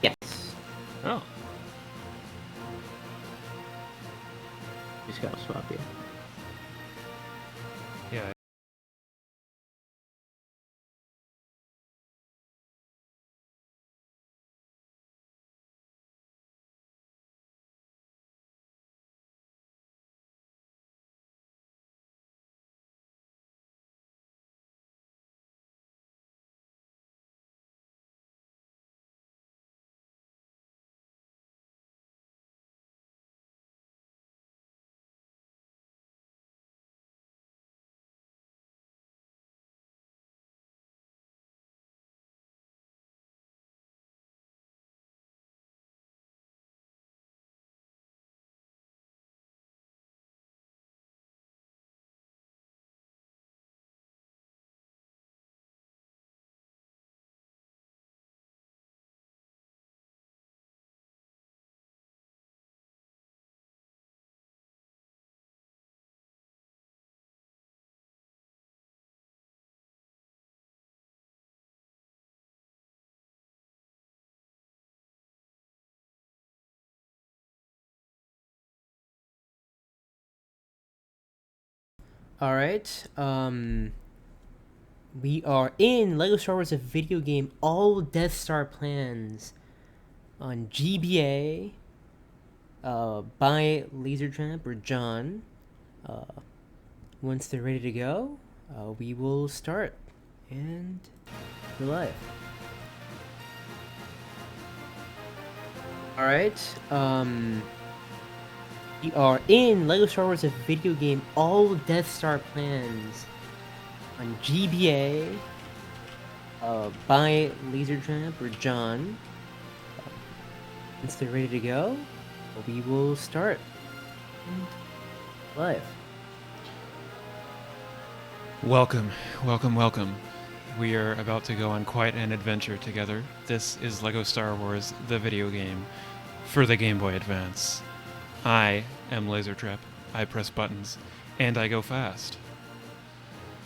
Yes. Oh. Just gotta swap you. Yeah. All right. We are in Lego Star Wars: A Video Game. All Death Star plans on GBA. By Lasertramp or John. Uh, Once they're ready to go, we will start. And we're live. All right. We are in Lego Star Wars: A Video Game. All Death Star plans on GBA. By Lasertramp or John. Once they're ready to go, we will start. And live. Welcome, welcome, welcome. We are about to go on quite an adventure together. This is LEGO Star Wars, the video game, for the Game Boy Advance. I am Lasertrap, I press buttons, and I go fast.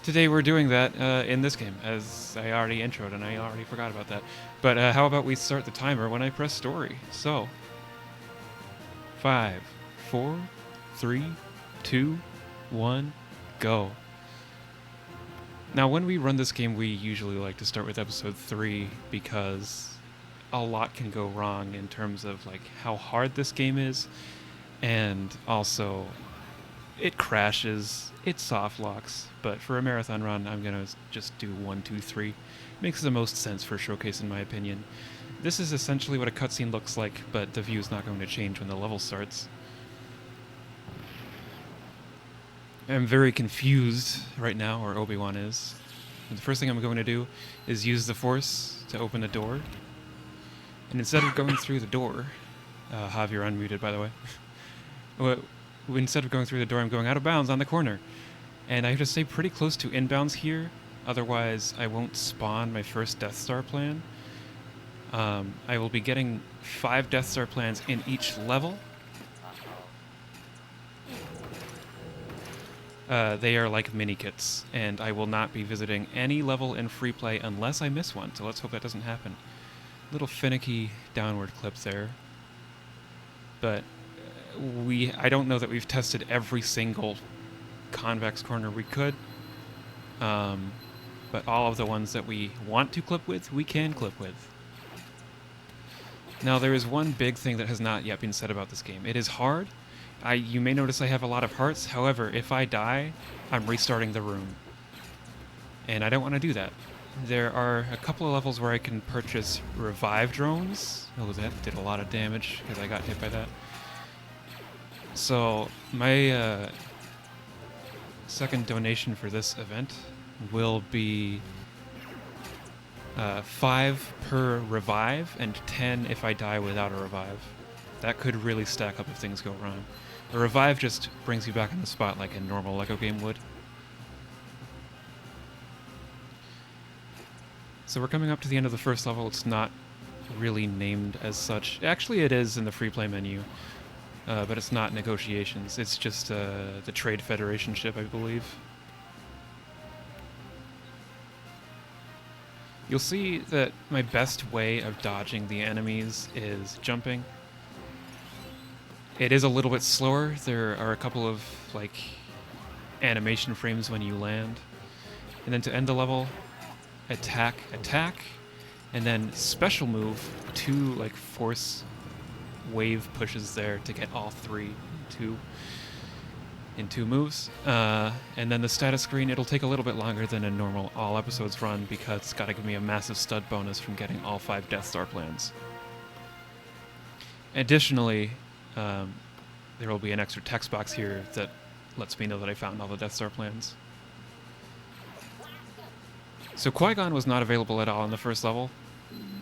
Today we're doing that in this game, as I already introed, and I already forgot about that. But how about we start the timer when I press story? So, 5, 4, 3, 2, 1, go. Now, when we run this game, we usually like to start with episode 3 because a lot can go wrong in terms of like how hard this game is, and also it crashes, it soft locks. But for a marathon run, I'm gonna just do 1, 2, 3. Makes the most sense for Showcase, in my opinion. This is essentially what a cutscene looks like, but the view is not going to change when the level starts. I'm very confused right now, or Obi-Wan is. And the first thing I'm going to do is use the Force to open a door. And instead of going through the door, Jav, you're unmuted, by the way. Instead of going through the door, I'm going out of bounds on the corner. And I have to stay pretty close to inbounds here, otherwise I won't spawn my first Death Star plan. I will be getting 5 Death Star plans in each level. They are like mini kits, and I will not be visiting any level in free play unless I miss one, so let's hope that doesn't happen. Little finicky downward clip there. But I don't know that we've tested every single convex corner we could. But all of the ones that we want to clip with, we can clip with. Now, there is one big thing that has not yet been said about this game. It is hard. You may notice I have a lot of hearts. However, if I die, I'm restarting the room. And I don't want to do that. There are a couple of levels where I can purchase revive drones. Oh, that did a lot of damage because I got hit by that. So my second donation for this event will be 5 per revive and 10 if I die without a revive. That could really stack up if things go wrong. A revive just brings you back on the spot like a normal LEGO game would. So we're coming up to the end of the first level. It's not really named as such. Actually, it is in the free play menu, but it's not negotiations. It's just the Trade Federation ship, I believe. You'll see that my best way of dodging the enemies is jumping. It is a little bit slower. There are a couple of like animation frames when you land. And then to end the level, attack, attack, and then special move, 2 like force wave pushes there to get all 3 in 2 moves. And then the status screen, it'll take a little bit longer than a normal all episodes run because it's got to give me a massive stud bonus from getting all 5 Death Star plans. Additionally, there will be an extra text box here that lets me know that I found all the Death Star plans. So Qui-Gon was not available at all in the first level.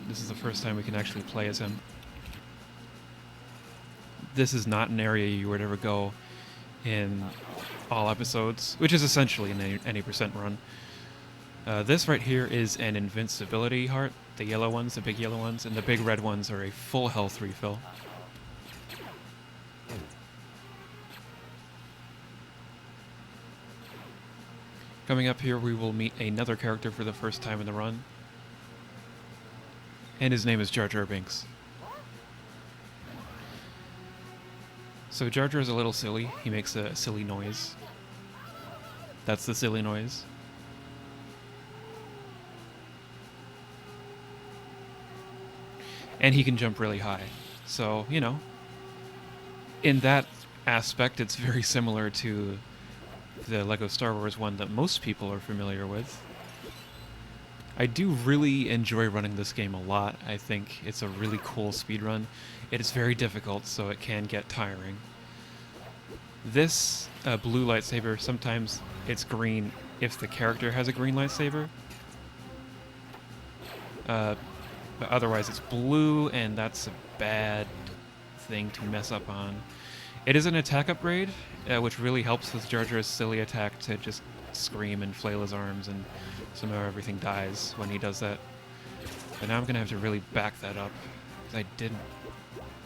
This is the first time we can actually play as him. This is not an area you would ever go in all episodes, which is essentially an any percent run. This right here is an invincibility heart, the yellow ones, the big yellow ones, and the big red ones are a full health refill. Coming up here, we will meet another character for the first time in the run, and his name is Jar Jar Binks. So Jar Jar is a little silly. He makes a silly noise. That's the silly noise. And he can jump really high. So, you know, in that aspect, it's very similar to the LEGO Star Wars one that most people are familiar with. I do really enjoy running this game a lot. I think it's a really cool speedrun. It is very difficult, so it can get tiring. This blue lightsaber, sometimes it's green if the character has a green lightsaber. But otherwise it's blue, and that's a bad thing to mess up on. It is an attack upgrade, which really helps with Jar Jar's silly attack to just scream and flail his arms, and somehow everything dies when he does that. But now I'm going to have to really back that up, because I didn't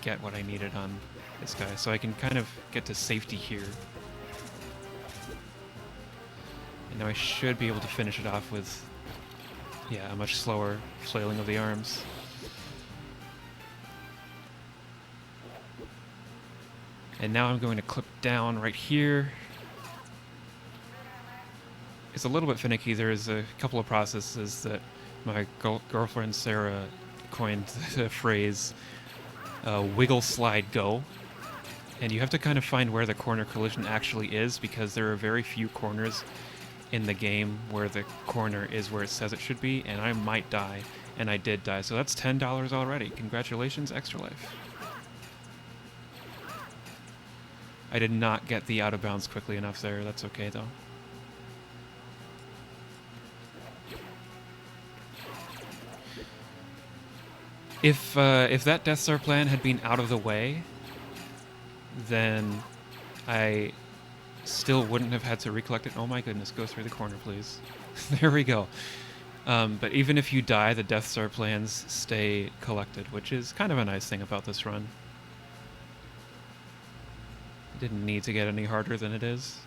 get what I needed on this guy. So I can kind of get to safety here. And now I should be able to finish it off with, yeah, a much slower flailing of the arms. And now I'm going to clip down right here. It's a little bit finicky. There's a couple of processes that my girlfriend Sarah coined the phrase wiggle, slide, go. And you have to kind of find where the corner collision actually is, because there are very few corners in the game where the corner is where it says it should be, and I might die, and I did die. So that's $10 already. Congratulations, Extra Life. I did not get the out of bounds quickly enough there. That's okay, though. If that Death Star plan had been out of the way, then I still wouldn't have had to recollect it. Oh my goodness, go through the corner, please. There we go. But even if you die, the Death Star plans stay collected, which is kind of a nice thing about this run. It didn't need to get any harder than it is.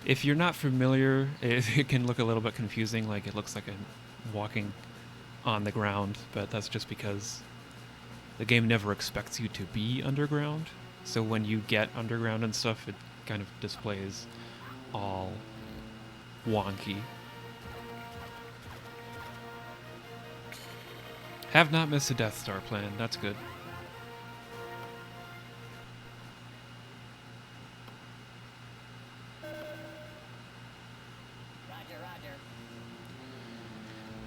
If you're not familiar, it can look a little bit confusing, like it looks like I'm walking on the ground, but that's just because the game never expects you to be underground. So when you get underground and stuff, it kind of displays all wonky. Have not missed a Death Star plan, that's good.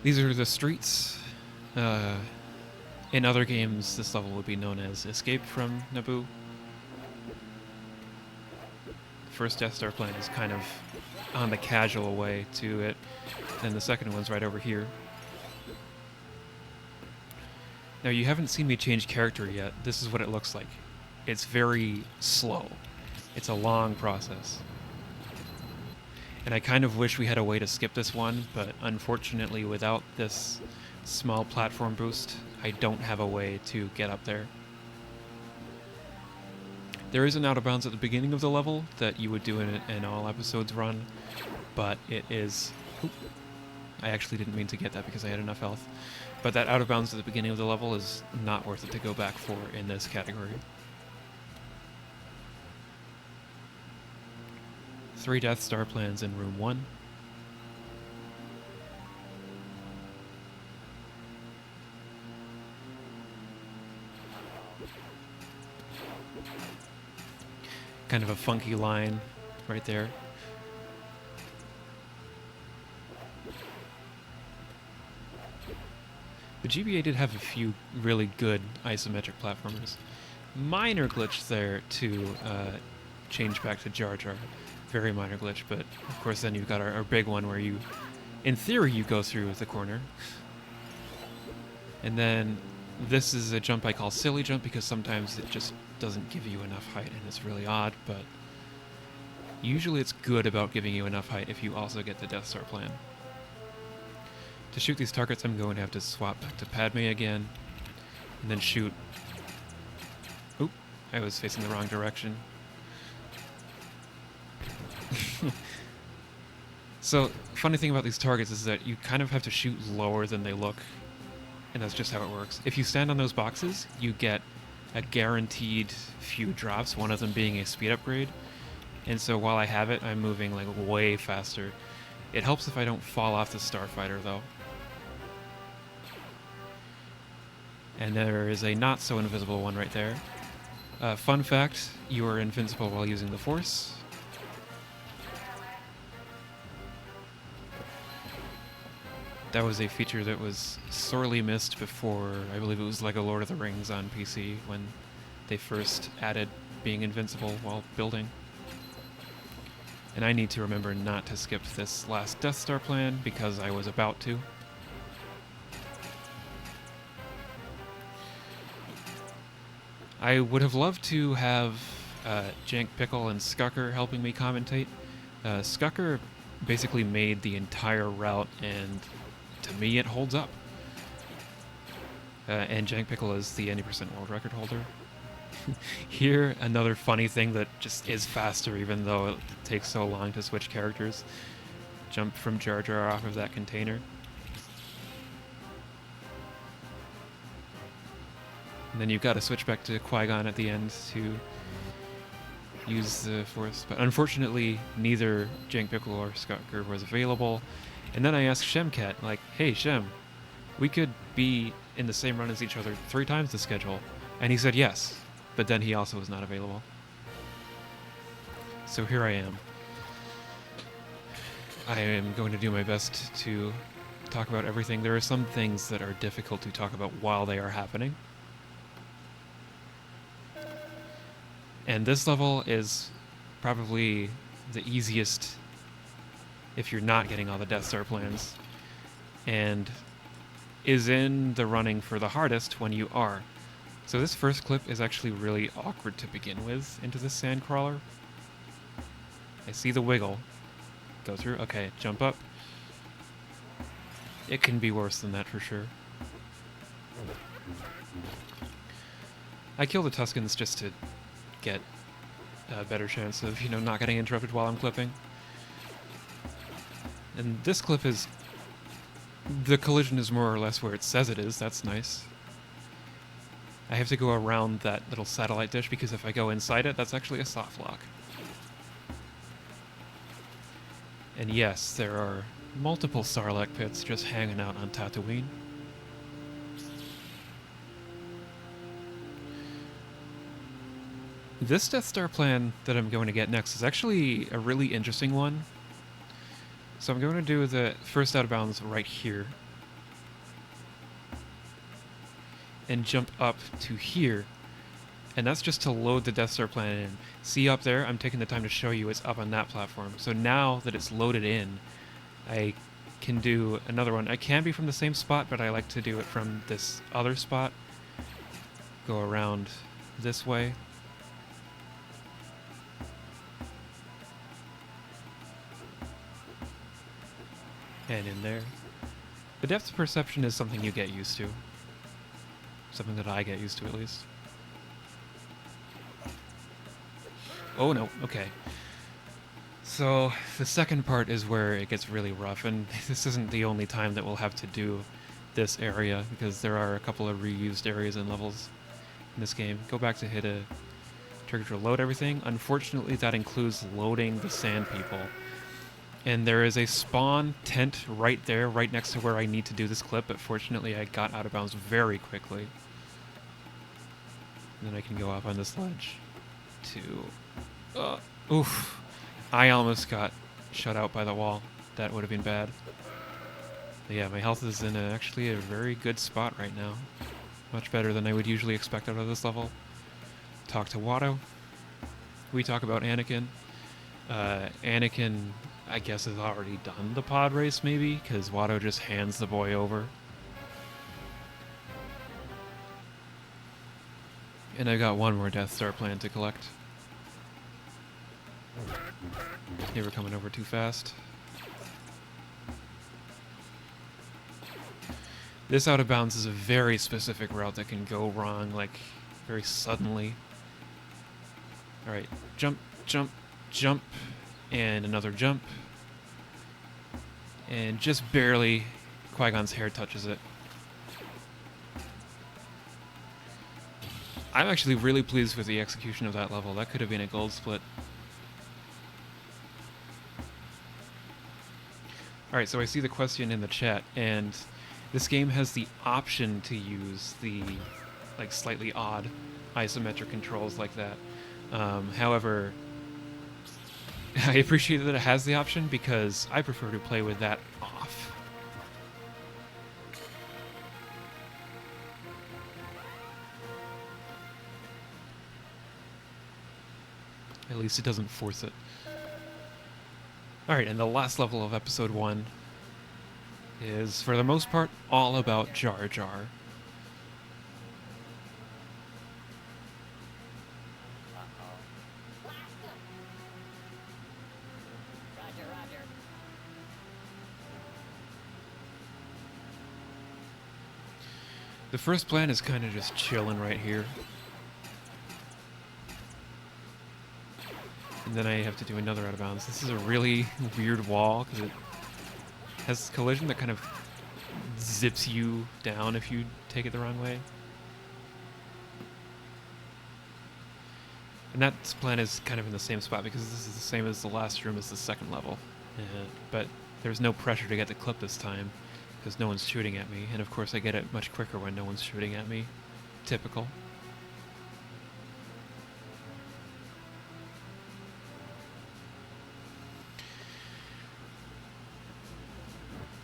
These are the streets. In other games, this level would be known as Escape from Naboo. The first Death Star plan is kind of on the casual way to it, and the second one's right over here. Now, you haven't seen me change character yet. This is what it looks like. It's very slow. It's a long process. And I kind of wish we had a way to skip this one, but unfortunately without this small platform boost, I don't have a way to get up there. There is an out of bounds at the beginning of the level that you would do in an all episodes run, but it is... Oop, I actually didn't mean to get that because I had enough health. But that out of bounds at the beginning of the level is not worth it to go back for in this category. 3 Death Star plans in room 1. Kind of a funky line right there. The GBA did have a few really good isometric platformers. Minor glitch there to change back to Jar Jar. Very minor glitch, but of course then you've got our big one where you, in theory, you go through the corner. And then this is a jump I call silly jump because sometimes it just doesn't give you enough height and it's really odd, but usually it's good about giving you enough height if you also get the Death Star plan. To shoot these targets, I'm going to have to swap back to Padme again, and then shoot... Oop, I was facing the wrong direction. So, funny thing about these targets is that you kind of have to shoot lower than they look, and that's just how it works. If you stand on those boxes, you get a guaranteed few drops, one of them being a speed upgrade, and so while I have it, I'm moving like way faster. It helps if I don't fall off the Starfighter, though. And there is a not-so-invisible one right there. Fun fact, you are invincible while using the Force. That was a feature that was sorely missed before, I believe it was LEGO Lord of the Rings on PC, when they first added being invincible while building. And I need to remember not to skip this last Death Star plan, because I was about to. I would have loved to have Jank Pickle and Skucker helping me commentate. Skucker basically made the entire route, and to me it holds up. And Jank Pickle is the 90% world record holder. Here, another funny thing that just is faster even though it takes so long to switch characters. Jump from Jar Jar off of that container. And then you've got to switch back to Qui-Gon at the end to use the Force. But unfortunately, neither Jank Pickle or Skucker was available. And then I asked Shemcat, like, hey Shem, we could be in the same run as each other 3 times the schedule. And he said yes, but then he also was not available. So here I am. I am going to do my best to talk about everything. There are some things that are difficult to talk about while they are happening. And this level is probably the easiest if you're not getting all the Death Star plans, and is in the running for the hardest when you are. So this first clip is actually really awkward to begin with into this sand crawler. I see the wiggle. Go through. Okay, jump up. It can be worse than that for sure. I kill the Tuskens just to get a better chance of, not getting interrupted while I'm clipping. And this clip is... the collision is more or less where it says it is. That's nice. I have to go around that little satellite dish because if I go inside it, that's actually a soft lock. And yes, there are multiple Sarlacc pits just hanging out on Tatooine. This Death Star plan that I'm going to get next is actually a really interesting one. So I'm going to do the first out of bounds right here. And jump up to here. And that's just to load the Death Star plan in. See up there? I'm taking the time to show you it's up on that platform. So now that it's loaded in, I can do another one. I can be from the same spot, but I like to do it from this other spot. Go around this way. And in there. The depth of perception is something you get used to. Something that I get used to, at least. Oh no, okay. So the second part is where it gets really rough, and this isn't the only time that we'll have to do this area, because there are a couple of reused areas and levels in this game. Go back to hit a trigger to load everything. Unfortunately, that includes loading the sand people. And there is a spawn tent right there, right next to where I need to do this clip, but fortunately I got out of bounds very quickly. And then I can go up on this ledge to... oof. I almost got shut out by the wall. That would have been bad. But yeah, my health is in actually a very good spot right now. Much better than I would usually expect out of this level. Talk to Watto. We talk about Anakin. Anakin, I guess, has already done the pod race, maybe, because Watto just hands the boy over. And I've got one more Death Star plan to collect. They were coming over too fast. This out of bounds is a very specific route that can go wrong, like, very suddenly. Alright, jump, jump, jump, and another jump. And just barely, Qui-Gon's hair touches it. I'm actually really pleased with the execution of that level. That could have been a gold split. Alright, so I see the question in the chat, and this game has the option to use the, like, slightly odd isometric controls like that. However, I appreciate that it has the option because I prefer to play with that off. At least it doesn't force it. Alright, and the last level of episode 1 is, for the most part, all about Jar Jar. The first plan is kind of just chilling right here. And then I have to do another out of bounds. This is a really weird wall because it has collision that kind of zips you down if you take it the wrong way. And that plan is kind of in the same spot because this is the same as the last room as the second level. But there's no pressure to get the clip this time because no one's shooting at me. And of course I get it much quicker when no one's shooting at me. Typical.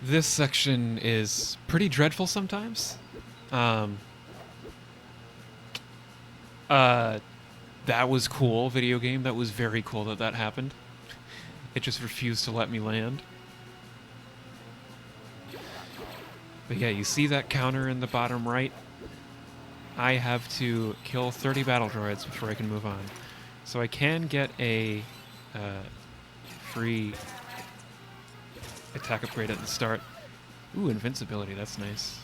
This section is pretty dreadful sometimes. That was cool, video game. That was very cool that that happened. It just refused to let me land. But yeah, you see that counter in the bottom right? I have to kill 30 battle droids before I can move on. So I can get a free attack upgrade at the start. Ooh, invincibility, that's nice.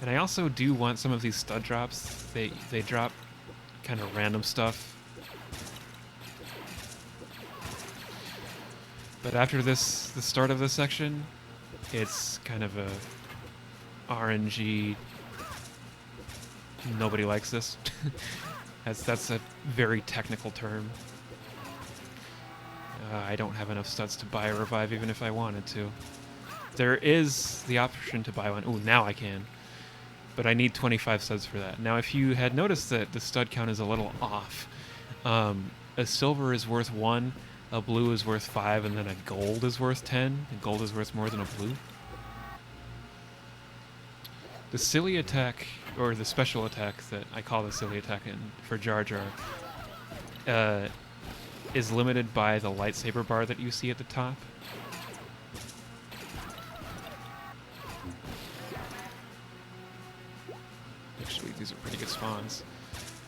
And I also do want some of these stud drops. They drop kind of random stuff. But after this, the start of this section, it's kind of a RNG. Nobody likes this. That's a very technical term. I don't have enough studs to buy a revive even if I wanted to. There is the option to buy one. Ooh, now I can. But I need 25 studs for that. Now, if you had noticed that the stud count is a little off, a silver is worth 1, a blue is worth 5, and then a gold is worth 10. And gold is worth more than a blue. The silly attack, or the special attack that I call the silly attack for Jar Jar, is limited by the lightsaber bar that you see at the top. Actually, these are pretty good spawns.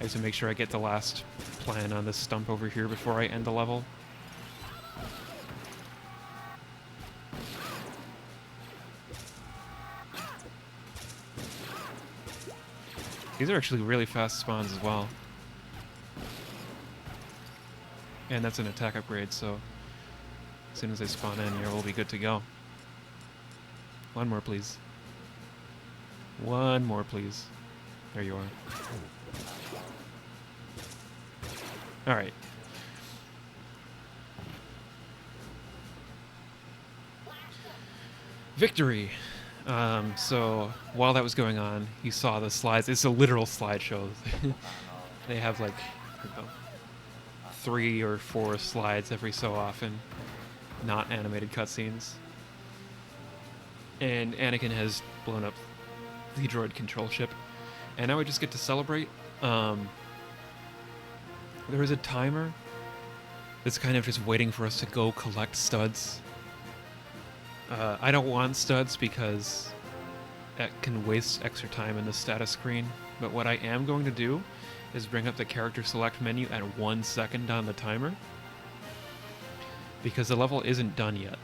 I have to make sure I get the last plan on this stump over here before I end the level. These are actually really fast spawns as well. And that's an attack upgrade, so as soon as they spawn in here, we'll be good to go. One more, please. One more, please. There you are. Alright. Victory! So, while that was going on, you saw the slides. It's a literal slideshow. They have, like, I don't know, 3 or 4 slides every so often. Not animated cutscenes. And Anakin has blown up the droid control ship. And now we just get to celebrate. There is a timer that's kind of just waiting for us to go collect studs. I don't want studs because that can waste extra time in the status screen. But what I am going to do is bring up the character select menu at 1 second on the timer, because the level isn't done yet.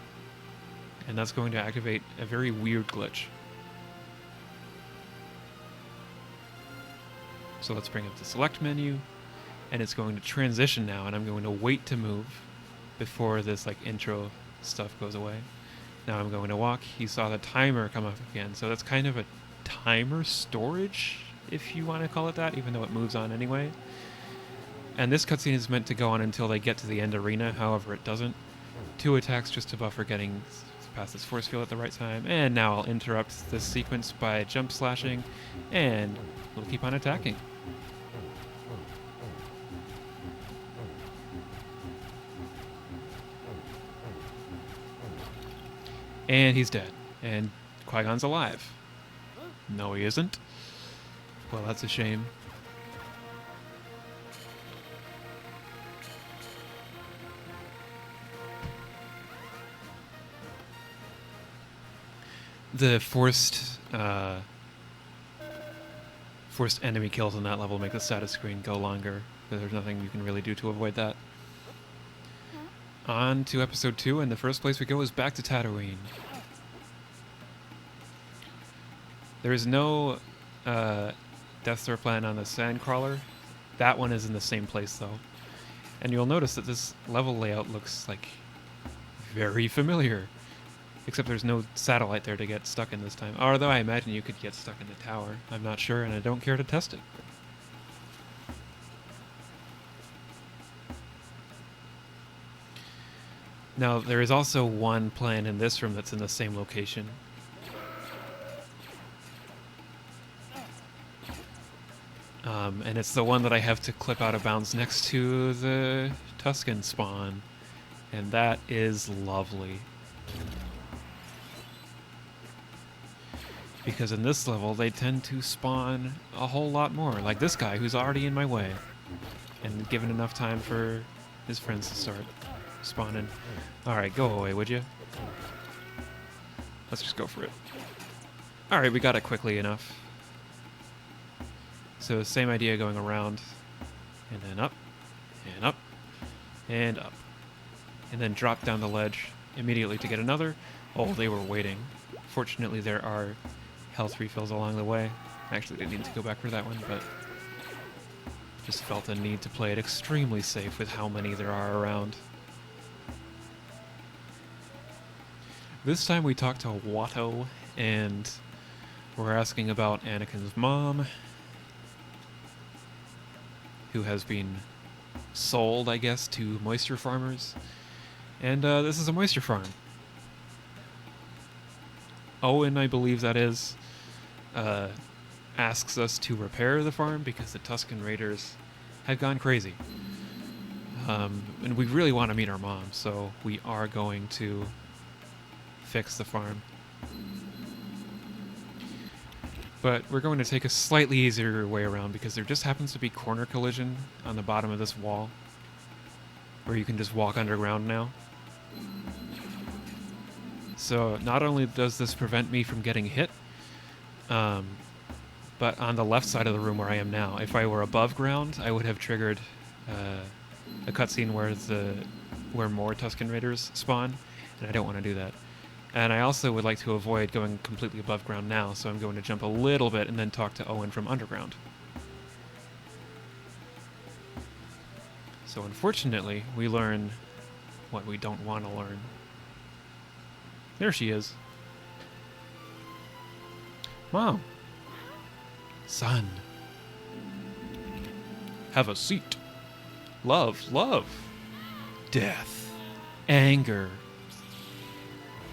And that's going to activate a very weird glitch. So let's bring up the select menu, and it's going to transition now, and I'm going to wait to move before this like intro stuff goes away. Now I'm going to walk. You saw the timer come up again, so that's kind of a timer storage, if you want to call it that, even though it moves on anyway. And this cutscene is meant to go on until they get to the end arena, however it doesn't. 2 attacks just to buffer getting past this force field at the right time, and now I'll interrupt this sequence by jump slashing, and we'll keep on attacking. And he's dead. And Qui-Gon's alive. No, he isn't. Well, that's a shame. The forced enemy kills on that level make the status screen go longer, but there's nothing you can really do to avoid that. On to episode 2, and the first place we go is back to Tatooine. There is no Death Star planet on the Sandcrawler. That one is in the same place, though. And you'll notice that this level layout looks, like, very familiar. Except there's no satellite there to get stuck in this time. Although I imagine you could get stuck in the tower. I'm not sure, and I don't care to test it. Now, there is also one plan in this room that's in the same location. And it's the one that I have to clip out of bounds next to the Tusken spawn. And that is lovely. Because in this level, they tend to spawn a whole lot more. Like this guy, who's already in my way. And given enough time for his friends to start spawning. Alright, go away, would you? Let's just go for it. Alright, we got it quickly enough. So same idea, going around. And then up. And up. And up. And then drop down the ledge immediately to get another. Oh, they were waiting. Fortunately, there are health refills along the way. Actually, didn't need to go back for that one, but just felt the need to play it extremely safe with how many there are around. This time we talked to Watto, and we're asking about Anakin's mom, who has been sold, I guess, to moisture farmers. And this is a moisture farm. Owen, I believe that is, asks us to repair the farm because the Tusken Raiders have gone crazy. And we really want to meet our mom, so we are going to fix the farm. But we're going to take a slightly easier way around because there just happens to be corner collision on the bottom of this wall where you can just walk underground now. So not only does this prevent me from getting hit, but on the left side of the room where I am now, if I were above ground, I would have triggered a cutscene where more Tusken Raiders spawn, and I don't want to do that. And I also would like to avoid going completely above ground now, so I'm going to jump a little bit and then talk to Owen from underground. So unfortunately, we learn what we don't want to learn. There she is. Mom. Son. Have a seat. Love, love. Death. Anger.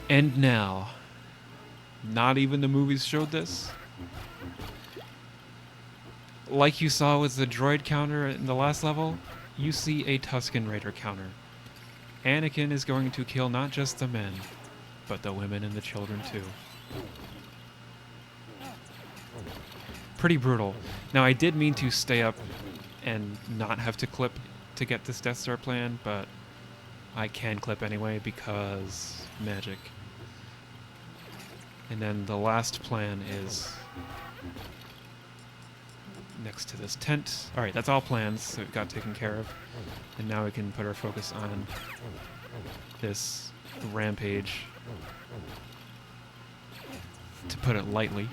And now, not even the movies showed this. Like you saw with the droid counter in the last level, you see a Tusken Raider counter. Anakin is going to kill not just the men, but the women and the children too. Pretty brutal. Now, I did mean to stay up and not have to clip to get this Death Star plan, but I can clip anyway because magic. And then the last plan is next to this tent. Alright, that's all plans that got taken care of. And now we can put our focus on this rampage, to put it lightly.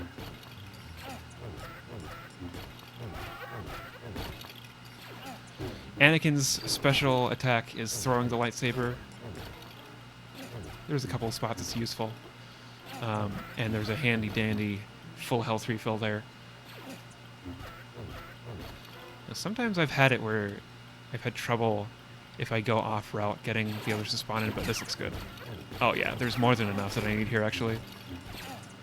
Anakin's special attack is throwing the lightsaber. There's a couple of spots it's useful. And there's a handy-dandy full health refill there. Now, sometimes I've had it where I've had trouble if I go off route getting the others to spawn in, but this looks good. Oh yeah, there's more than enough that I need here actually.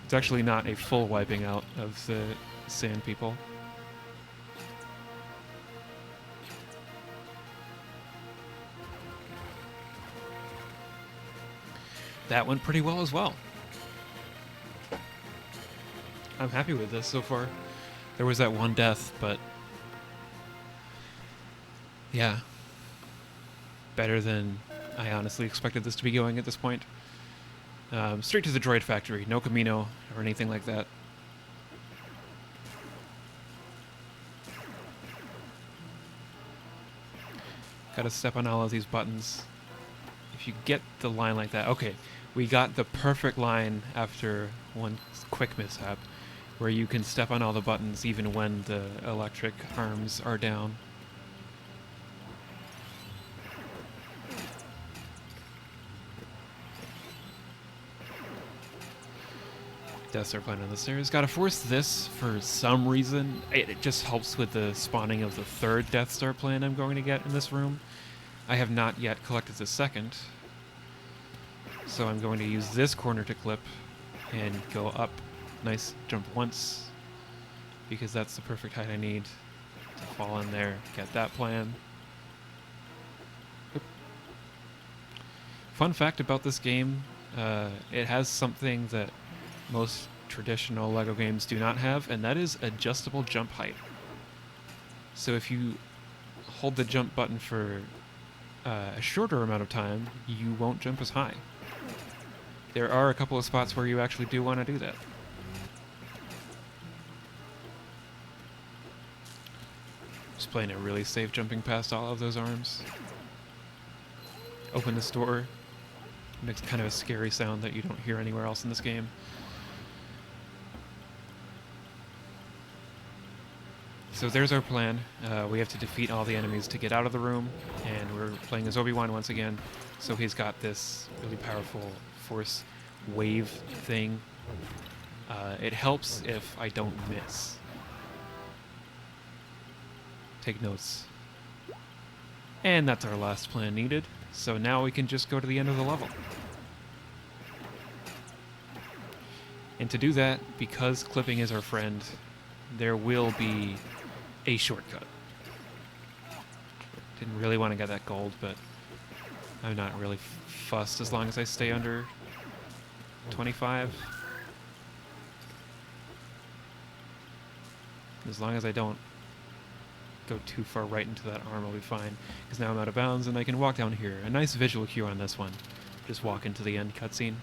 It's actually not a full wiping out of the sand people. That went pretty well as well. I'm happy with this so far. There was that one death, but yeah, better than I honestly expected this to be going at this point. Straight to the droid factory, no Camino or anything like that. Gotta step on all of these buttons. If you get the line like that, okay, we got the perfect line after one quick mishap, where you can step on all the buttons even when the electric arms are down. Death Star plan on the stairs. Gotta force this for some reason. It just helps with the spawning of the third Death Star plan I'm going to get in this room. I have not yet collected the second, so I'm going to use this corner to clip and go up. Nice jump once, because that's the perfect height I need to fall in there, get that plan. Oop. Fun fact about this game, it has something that most traditional LEGO games do not have, and that is adjustable jump height. So if you hold the jump button for a shorter amount of time, you won't jump as high. There are a couple of spots where you actually do want to do that. Just playing it really safe, jumping past all of those arms. Open this door. It makes kind of a scary sound that you don't hear anywhere else in this game. So there's our plan. We have to defeat all the enemies to get out of the room, and we're playing as Obi-Wan once again. So he's got this really powerful force wave thing. It helps if I don't miss. Take notes. And that's our last plan needed. So now we can just go to the end of the level. And to do that, because clipping is our friend, there will be a shortcut. Didn't really want to get that gold, but I'm not really fussed as long as I stay under 25. As long as I don't go too far right into that arm, I'll be fine. Because now I'm out of bounds and I can walk down here. A nice visual cue on this one. Just walk into the end cutscene.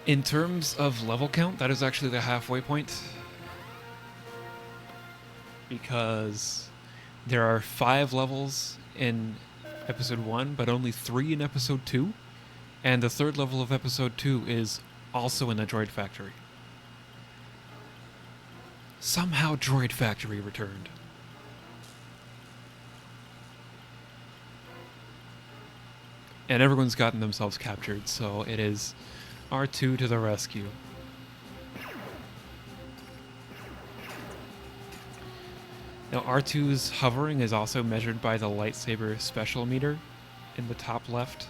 In terms of level count, that is actually the halfway point. Because there are 5 levels in episode 1, but only 3 in episode 2. And the third level of episode 2 is also in the Droid Factory. Somehow Droid Factory returned. And everyone's gotten themselves captured, so it is R2 to the rescue. Now R2's hovering is also measured by the lightsaber special meter in the top left.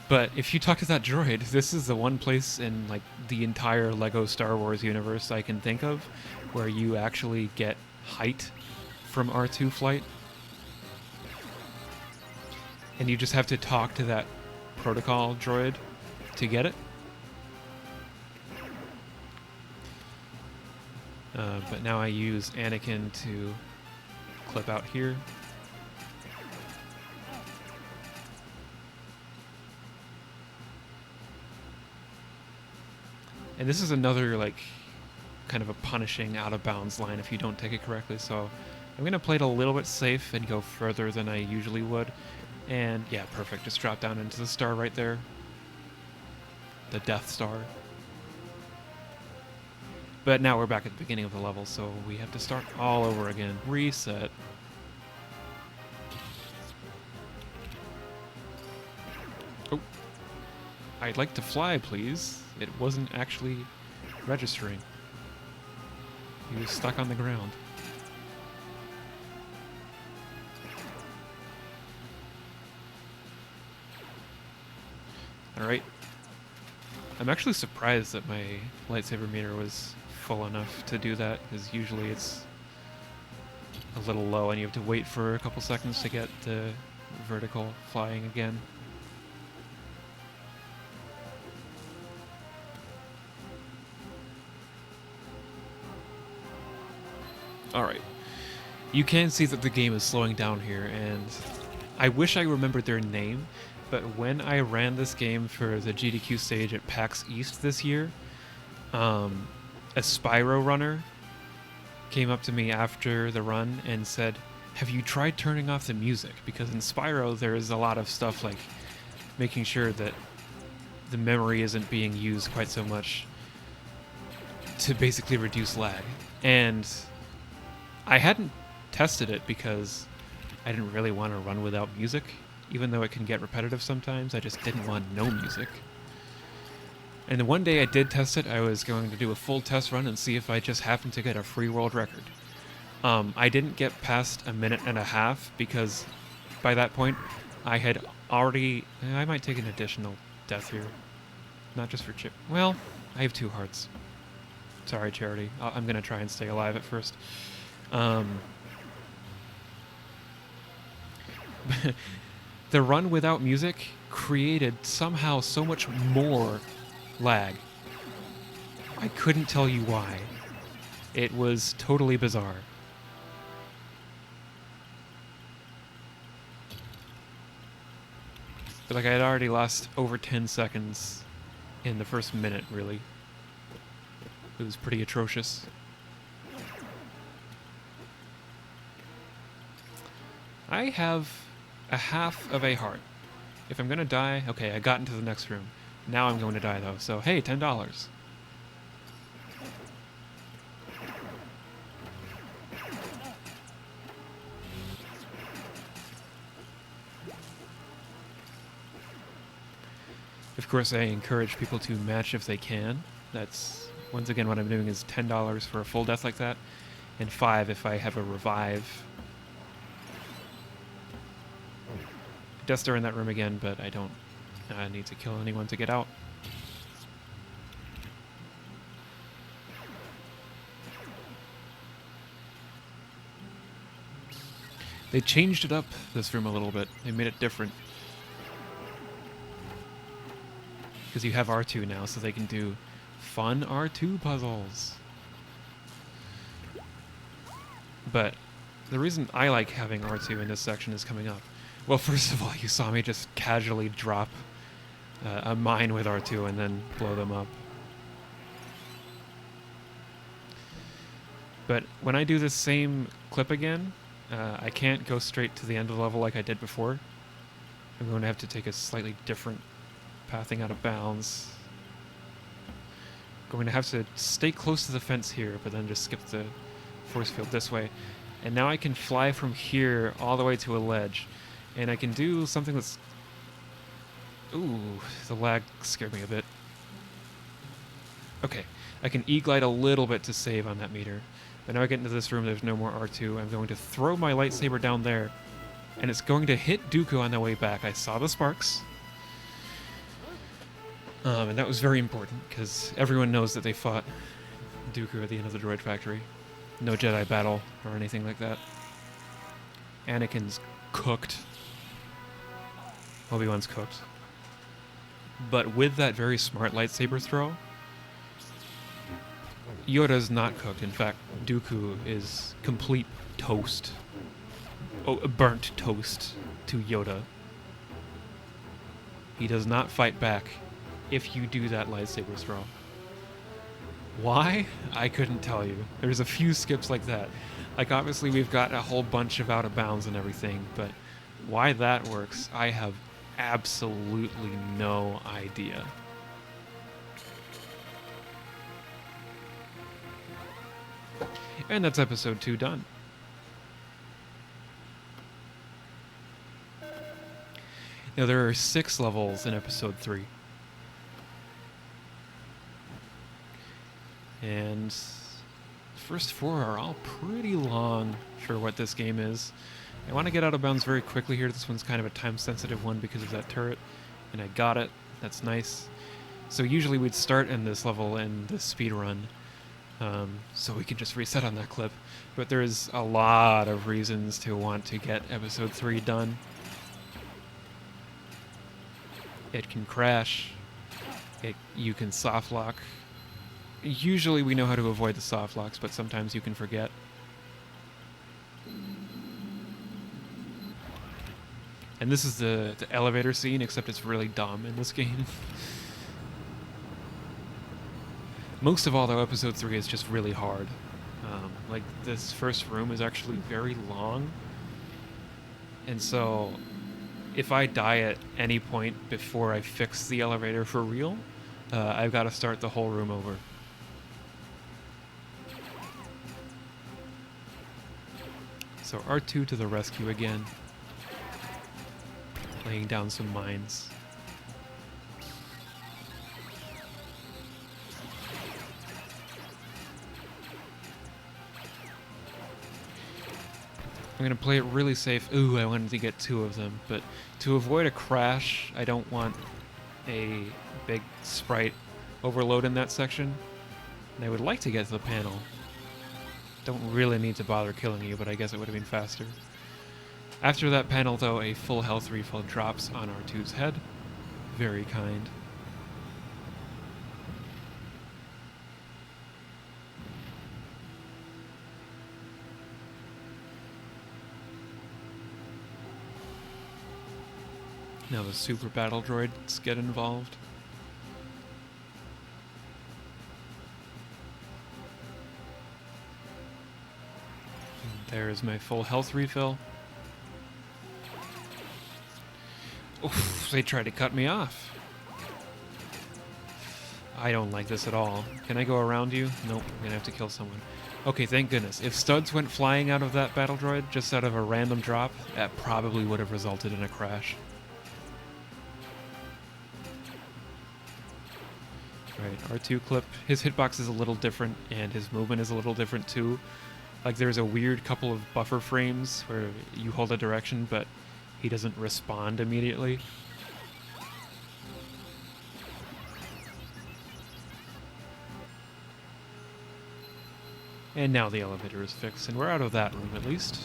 But if you talk to that droid, this is the one place in like the entire LEGO Star Wars universe I can think of where you actually get height from R2 flight. And you just have to talk to that protocol droid to get it. But now I use Anakin to clip out here. And this is another, like, kind of a punishing out-of-bounds line if you don't take it correctly, so I'm going to play it a little bit safe and go further than I usually would. And, yeah, perfect. Just drop down into the star right there. The Death Star. But now we're back at the beginning of the level, so we have to start all over again. Reset. Oh. I'd like to fly, please. It wasn't actually registering. He was stuck on the ground. Alright. I'm actually surprised that my lightsaber meter was full enough to do that, because usually it's a little low and you have to wait for a couple seconds to get the vertical flying again. Alright. You can see that the game is slowing down here, and I wish I remembered their name, but when I ran this game for the GDQ stage at PAX East this year, a Spyro runner came up to me after the run and said, "Have you tried turning off the music?" Because in Spyro there is a lot of stuff like making sure that the memory isn't being used quite so much to basically reduce lag. And I hadn't tested it because I didn't really want to run without music, even though it can get repetitive sometimes. I just didn't want no music. And then one day I did test it. I was going to do a full test run and see if I just happened to get a free world record. I didn't get past a minute and a half because by that point I had already... I might take an additional death here. Not just for Chip. Well, I have 2 hearts. Sorry, Charity. I'm going to try and stay alive at first. The run without music created somehow so much more lag. I couldn't tell you why. It was totally bizarre. But like I had already lost over 10 seconds in the first minute, really. It was pretty atrocious. I have a half of a heart. If I'm gonna die, okay, I got into the next room. Now I'm going to die though, so hey, $10. Of course, I encourage people to match if they can. That's, once again, what I'm doing is $10 for a full death like that, and $5 if I have a revive. Death Star in that room again, but I don't need to kill anyone to get out. They changed it up, this room, a little bit. They made it different. Because you have R2 now, so they can do fun R2 puzzles. But the reason I like having R2 in this section is coming up. Well, first of all, you saw me just casually drop a mine with R2 and then blow them up. But when I do the same clip again, I can't go straight to the end of the level like I did before. I'm going to have to take a slightly different pathing out of bounds. Going to have to stay close to the fence here, but then just skip the force field this way. And now I can fly from here all the way to a ledge. And I can do something that's... Ooh, the lag scared me a bit. Okay, I can E-glide a little bit to save on that meter. But now I get into this room, there's no more R2. I'm going to throw my lightsaber down there. And it's going to hit Dooku on the way back. I saw the sparks. And that was very important, because everyone knows that they fought Dooku at the end of the droid factory. No Jedi battle or anything like that. Anakin's cooked. Obi-Wan's cooked. But with that very smart lightsaber throw, Yoda's not cooked. In fact, Dooku is complete toast. Oh, burnt toast to Yoda. He does not fight back if you do that lightsaber throw. Why? I couldn't tell you. There's a few skips like that. Like, obviously we've got a whole bunch of out of bounds and everything, but why that works, I have absolutely no idea. And that's episode 2 done. Now, there are 6 levels in episode 3. And the first 4 are all pretty long for what this game is. I want to get out of bounds very quickly here. This one's kind of a time-sensitive one because of that turret. And I got it. That's nice. So usually we'd start in this level in the speed run. So we can just reset on that clip. But there's a lot of reasons to want to get episode 3 done. It can crash. You can soft lock. Usually we know how to avoid the soft locks, but sometimes you can forget. And this is the elevator scene, except it's really dumb in this game. Most of all, though, episode 3 is just really hard. Like, this first room is actually very long. And so, if I die at any point before I fix the elevator for real, I've got to start the whole room over. So R2 to the rescue again. Laying down some mines. I'm going to play it really safe. Ooh, I wanted to get 2 of them, but to avoid a crash, I don't want a big sprite overload in that section. And I would like to get to the panel. Don't really need to bother killing you, but I guess it would have been faster. After that panel, though, a full health refill drops on R2's head. Very kind. Now the super battle droids get involved. And there's my full health refill. Oof, they tried to cut me off. I don't like this at all. Can I go around you? Nope, I'm gonna have to kill someone. Okay, thank goodness. If studs went flying out of that battle droid, just out of a random drop, that probably would have resulted in a crash. Right, R2 clip. His hitbox is a little different, and his movement is a little different too. Like, there's a weird couple of buffer frames where you hold a direction, but he doesn't respond immediately. And now the elevator is fixed, and we're out of that room at least.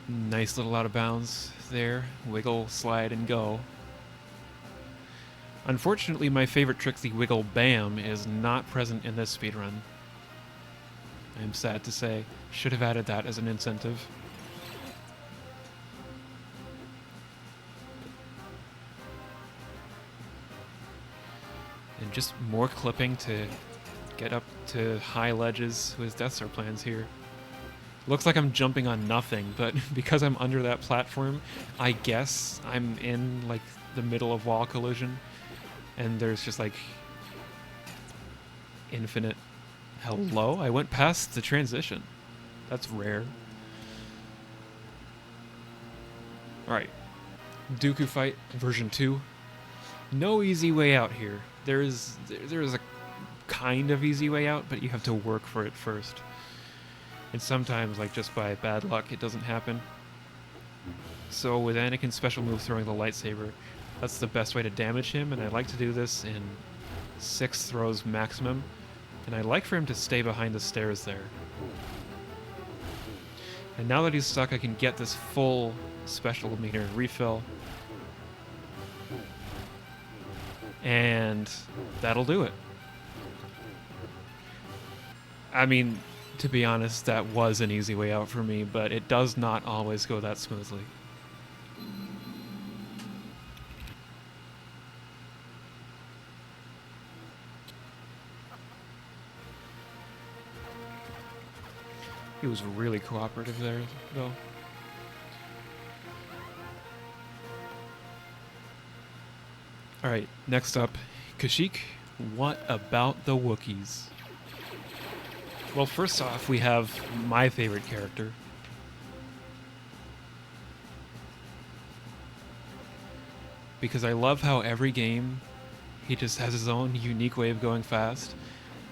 Nice little out of bounds there. Wiggle, slide, and go. Unfortunately, my favorite trick, the wiggle bam, is not present in this speedrun. I'm sad to say. Should have added that as an incentive. And just more clipping to get up to high ledges with Death Star plans here. Looks like I'm jumping on nothing, but because I'm under that platform, I guess I'm in like the middle of wall collision, and there's just like infinite. Hello? I went past the transition. That's rare. Alright. Dooku fight version 2. No easy way out here. There is a kind of easy way out, but you have to work for it first. And sometimes, like just by bad luck, it doesn't happen. So with Anakin's special move throwing the lightsaber, that's the best way to damage him, and I like to do this in 6 throws maximum. And I like for him to stay behind the stairs there. And now that he's stuck, I can get this full special meter refill. And that'll do it. I mean, to be honest, that was an easy way out for me, but it does not always go that smoothly. He was really cooperative there, though. Alright, next up, Kashyyyk. What about the Wookiees? Well, first off, we have my favorite character. Because I love how every game, he just has his own unique way of going fast.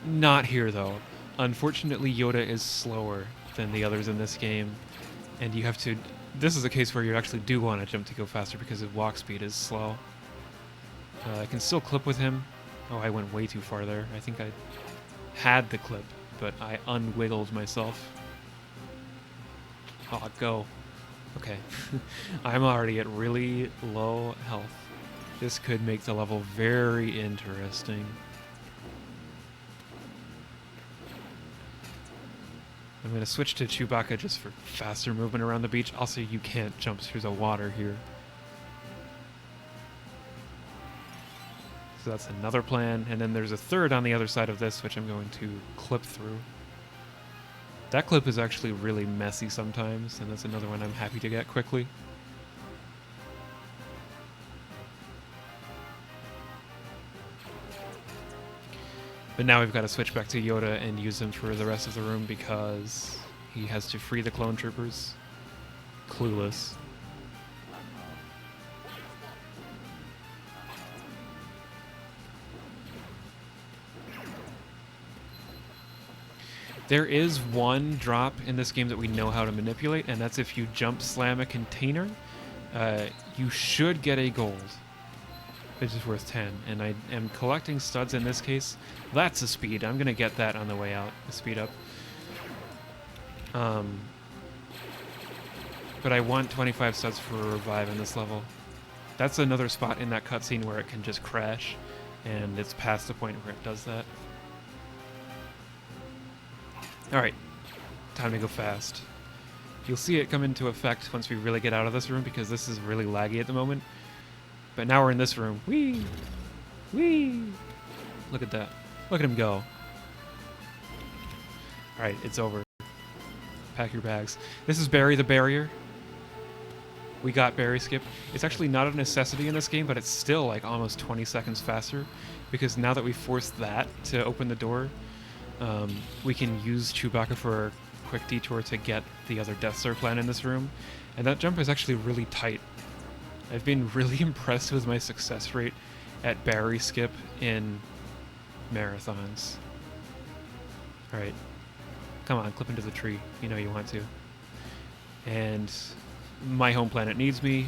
Not here, though. Unfortunately, Yoda is slower than the others in this game, and you have to... This is a case where you actually do want to jump to go faster because his walk speed is slow. I can still clip with him. Oh, I went way too far there. I think I had the clip, but I unwiggled myself. Oh, go. Okay. I'm already at really low health. This could make the level very interesting. I'm going to switch to Chewbacca just for faster movement around the beach. Also, you can't jump through the water here. So that's another plan. And then there's a third on the other side of this, which I'm going to clip through. That clip is actually really messy sometimes, and that's another one I'm happy to get quickly. But now we've got to switch back to Yoda and use him for the rest of the room because he has to free the clone troopers. Clueless. There is one drop in this game that we know how to manipulate, and that's if you jump slam a container, you should get a gold, which is worth 10. And I am collecting studs in this case. That's a speed. I'm going to get that on the way out, a speed up. But I want 25 studs for a revive in this level. That's another spot in that cutscene where it can just crash, and it's past the point where it does that. Alright, time to go fast. You'll see it come into effect once we really get out of this room because this is really laggy at the moment. But now we're in this room. Whee! Whee! Look at that. Look at him go. Alright, it's over. Pack your bags. This is Bury the Barrier. We got Barry Skip. It's actually not a necessity in this game, but it's still like almost 20 seconds faster because now that we forced that to open the door, we can use Chewbacca for a quick detour to get the other Death Star plan in this room. And that jump is actually really tight. I've been really impressed with my success rate at Barry Skip in marathons. Alright. Come on, clip into the tree. You know you want to. And my home planet needs me.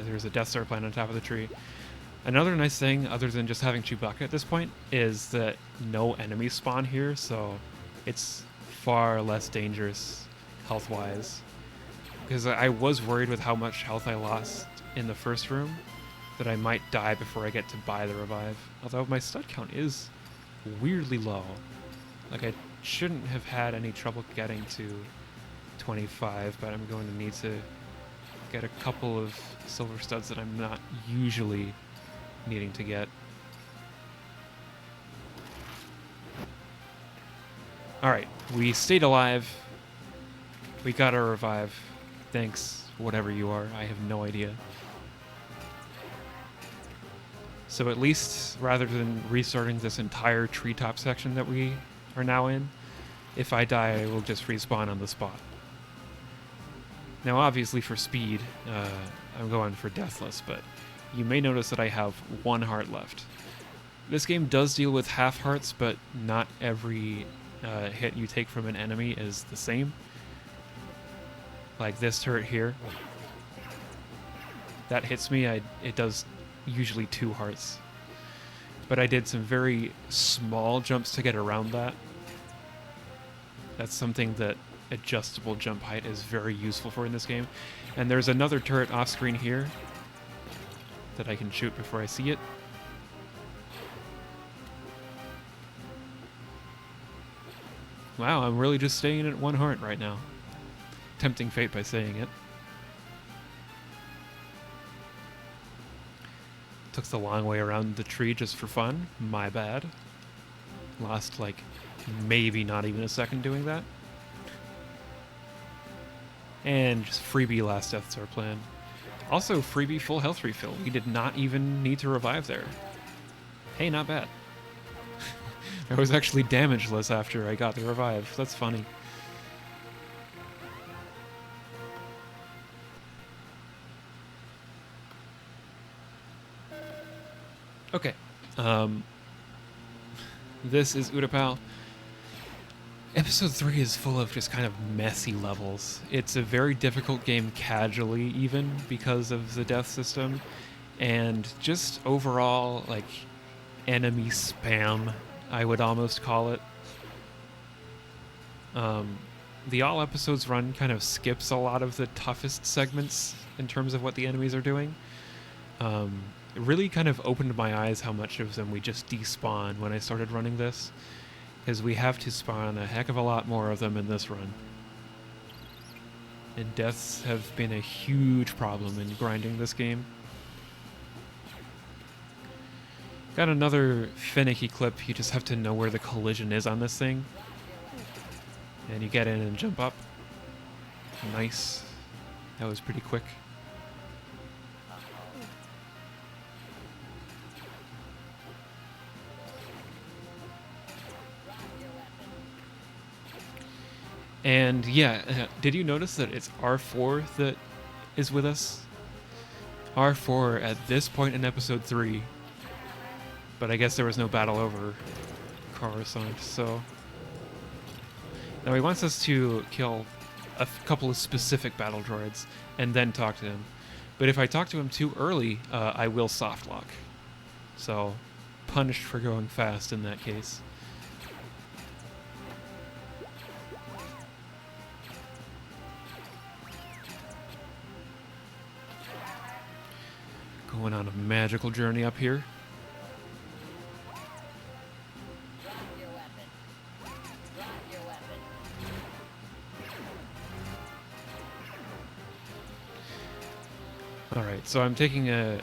There's a Death Star plan on top of the tree. Another nice thing, other than just having Chewbacca at this point, is that no enemies spawn here, so it's far less dangerous health-wise. Because I was worried with how much health I lost in the first room, that I might die before I get to buy the revive. Although my stud count is weirdly low. Like, I shouldn't have had any trouble getting to 25, but I'm going to need to get a couple of silver studs that I'm not usually needing to get. Alright, we stayed alive. We got our revive. Thanks, whatever you are. I have no idea. So at least, rather than restarting this entire treetop section that we are now in, if I die, I will just respawn on the spot. Now, obviously for speed, I'm going for Deathless, but you may notice that I have 1 heart left. This game does deal with half hearts, but not every hit you take from an enemy is the same. Like this turret here. That hits me, it does usually 2 hearts. But I did some very small jumps to get around that. That's something that adjustable jump height is very useful for in this game. And there's another turret off screen here that I can shoot before I see it. Wow, I'm really just staying at 1 heart right now. Tempting fate by saying it. Took the long way around the tree just for fun. My bad. Lost, like, maybe not even a second doing that. And just freebie last Death Star plan. Also, freebie full health refill. We did not even need to revive there. Hey, not bad. I was actually damageless after I got the revive. That's funny. Okay. This is Utapau. Episode 3 is full of just kind of messy levels. It's a very difficult game casually, even, because of the death system. And just overall, like, enemy spam, I would almost call it. The all episodes run kind of skips a lot of the toughest segments in terms of what the enemies are doing. It really kind of opened my eyes how much of them we just despawn when I started running this. Because we have to spawn a heck of a lot more of them in this run. And deaths have been a huge problem in grinding this game. Got another finicky clip. You just have to know where the collision is on this thing. And you get in and jump up. Nice. That was pretty quick. And yeah, did you notice that it's R4 that is with us? R4 at this point in episode 3. But I guess there was no battle over Coruscant, so... Now he wants us to kill a couple of specific battle droids and then talk to him. But if I talk to him too early, I will softlock. So, punished for going fast in that case. Going on a magical journey up here. Alright, so I'm taking a...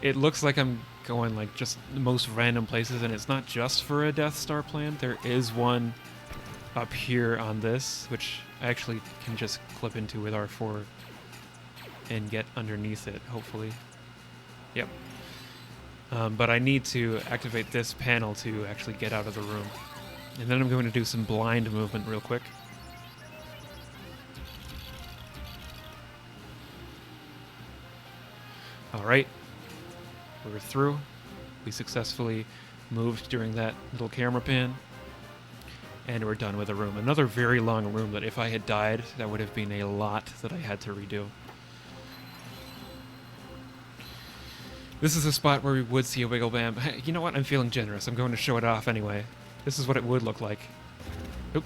It looks like I'm going like just the most random places, and it's not just for a Death Star plan. There is one up here on this, which I actually can just clip into with R4 and get underneath it, hopefully. Yep. But I need to activate this panel to actually get out of the room. And then I'm going to do some blind movement real quick. Alright. We're through. We successfully moved during that little camera pan. And we're done with the room. Another very long room that if I had died, that would have been a lot that I had to redo. This is a spot where we would see a wiggle bam. Hey, you know what? I'm feeling generous. I'm going to show it off anyway. This is what it would look like. Oop.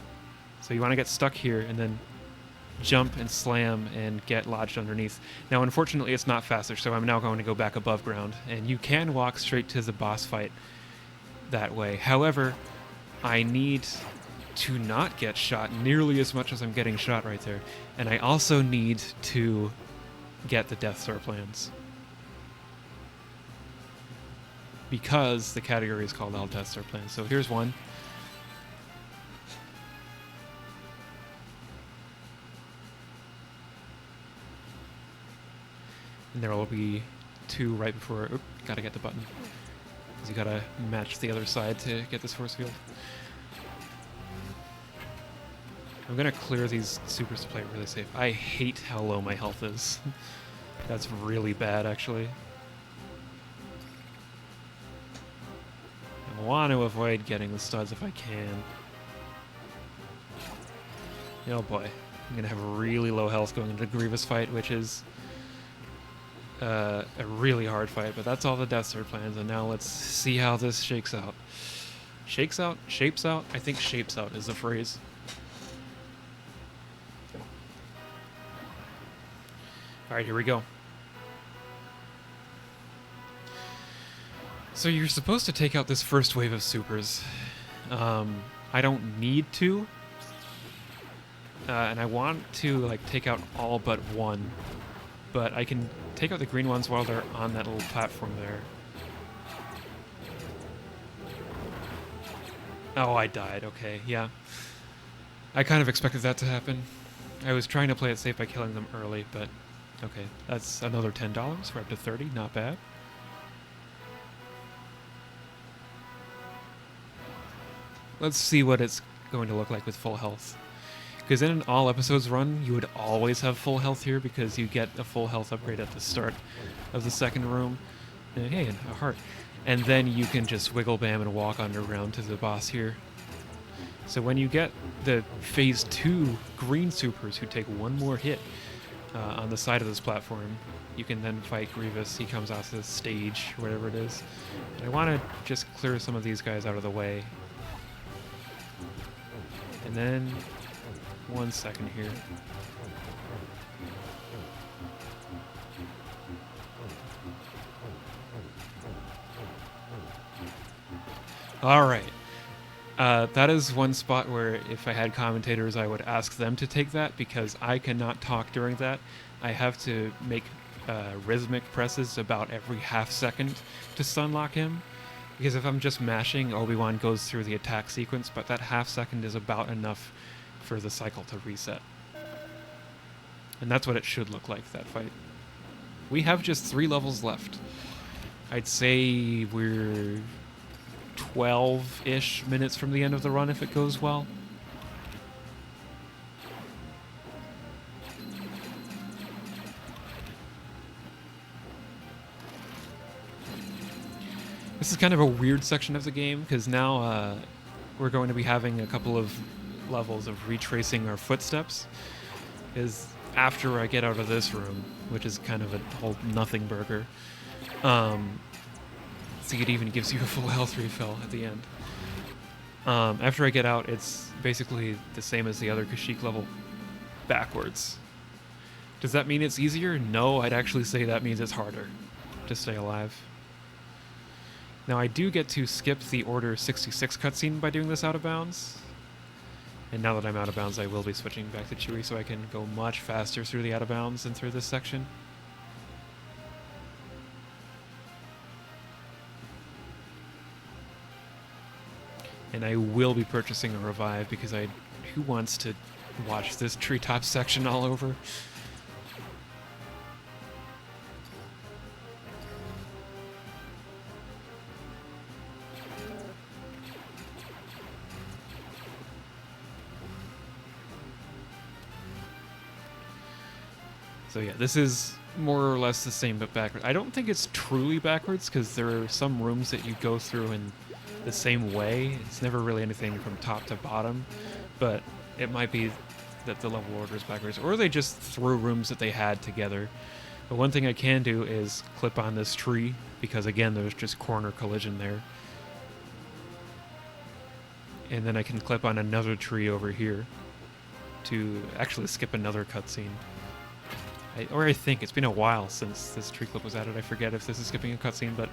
So you want to get stuck here and then jump and slam and get lodged underneath. Now, unfortunately, it's not faster, so I'm now going to go back above ground. And you can walk straight to the boss fight that way. However, I need to not get shot nearly as much as I'm getting shot right there. And I also need to get the Death Star plans. Because the category is called all Death Star plans. So here's one. And there will be 2 right before... Oop, gotta get the button. Because you gotta match the other side to get this force field. I'm gonna clear these supers to play it really safe. I hate how low my health is. That's really bad, actually. I want to avoid getting the studs if I can. Oh boy. I'm gonna have really low health going into the Grievous fight, which is a really hard fight, but that's all the Death Sword plans, and now let's see how this shakes out. Shakes out? Shapes out? I think shapes out is the phrase. Alright, here we go. So you're supposed to take out this first wave of supers. I don't need to. And I want to like take out all but one. But I can take out the green ones while they're on that little platform there. Oh, I died. Okay, yeah. I kind of expected that to happen. I was trying to play it safe by killing them early, but okay. That's another $10. We're up to 30. Not bad. Let's see what it's going to look like with full health. Because in an all episodes run, you would always have full health here because you get a full health upgrade at the start of the second room. And hey, a heart. And then you can just wiggle bam and walk underground to the boss here. So when you get the phase 2 green supers who take one more hit on the side of this platform, you can then fight Grievous. He comes off the stage, whatever it is. And I want to just clear some of these guys out of the way. And then, 1 second here. Alright. That is one spot where if I had commentators, I would ask them to take that because I cannot talk during that. I have to make rhythmic presses about every half second to stunlock him. Because if I'm just mashing, Obi-Wan goes through the attack sequence, but that half second is about enough for the cycle to reset. And that's what it should look like, that fight. We have just 3 levels left. I'd say we're 12-ish minutes from the end of the run if it goes well. This is kind of a weird section of the game, because now we're going to be having a couple of levels of retracing our footsteps. Is after I get out of this room, which is kind of a whole nothing burger. See, it even gives you a full health refill at the end. After I get out, it's basically the same as the other Kashyyyk level, backwards. Does that mean it's easier? No, I'd actually say that means it's harder to stay alive. Now I do get to skip the Order 66 cutscene by doing this out of bounds. And now that I'm out of bounds, I will be switching back to Chewie so I can go much faster through the out of bounds and through this section. And I will be purchasing a revive because who wants to watch this treetop section all over? So yeah, this is more or less the same but backwards. I don't think it's truly backwards because there are some rooms that you go through in the same way. It's never really anything from top to bottom, but it might be that the level order is backwards, or they just threw rooms that they had together. But one thing I can do is clip on this tree because again, there's just corner collision there. And then I can clip on another tree over here to actually skip another cutscene. I think it's been a while since this tree clip was added. I forget if this is skipping a cutscene, but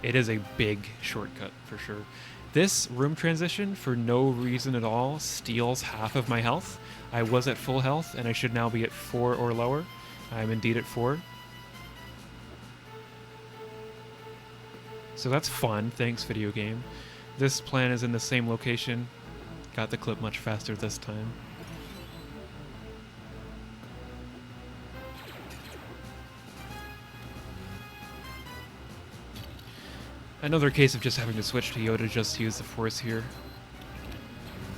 it is a big shortcut for sure. This room transition, for no reason at all, steals half of my health. I was at full health, and I should now be at 4 or lower. I'm indeed at 4. So that's fun. Thanks, video game. This plan is in the same location. Got the clip much faster this time. Another case of just having to switch to Yoda just to use the Force here.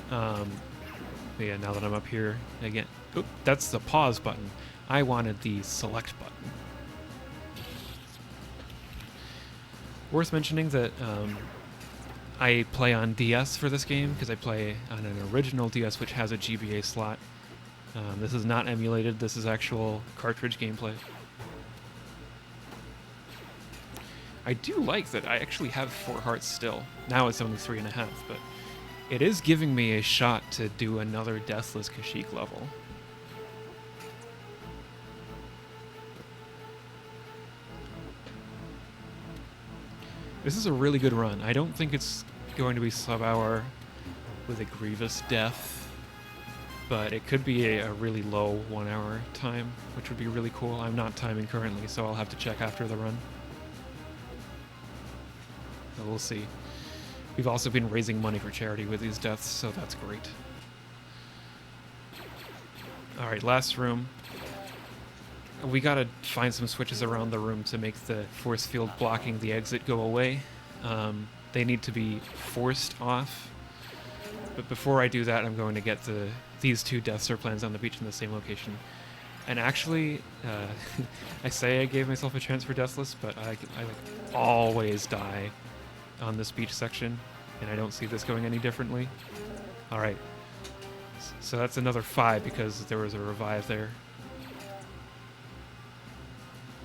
But yeah, now that I'm up here again, oop, that's the pause button. I wanted the select button. Worth mentioning that I play on DS for this game because I play on an original DS which has a GBA slot. This is not emulated, this is actual cartridge gameplay. I do like that I actually have 4 hearts still. Now it's only 3.5, but it is giving me a shot to do another Deathless Kashyyyk level. This is a really good run. I don't think it's going to be sub-hour with a Grievous death, but it could be a really low 1 hour time, which would be really cool. I'm not timing currently, so I'll have to check after the run. But we'll see. We've also been raising money for charity with these deaths, so that's great. Alright, last room. We gotta find some switches around the room to make the force field blocking the exit go away. They need to be forced off. But before I do that, I'm going to get these 2 Death Star plans on the beach in the same location. And actually, I say I gave myself a chance for Deathless, but I like always die on this beach section, and I don't see this going any differently. Alright, so that's another 5 because there was a revive there.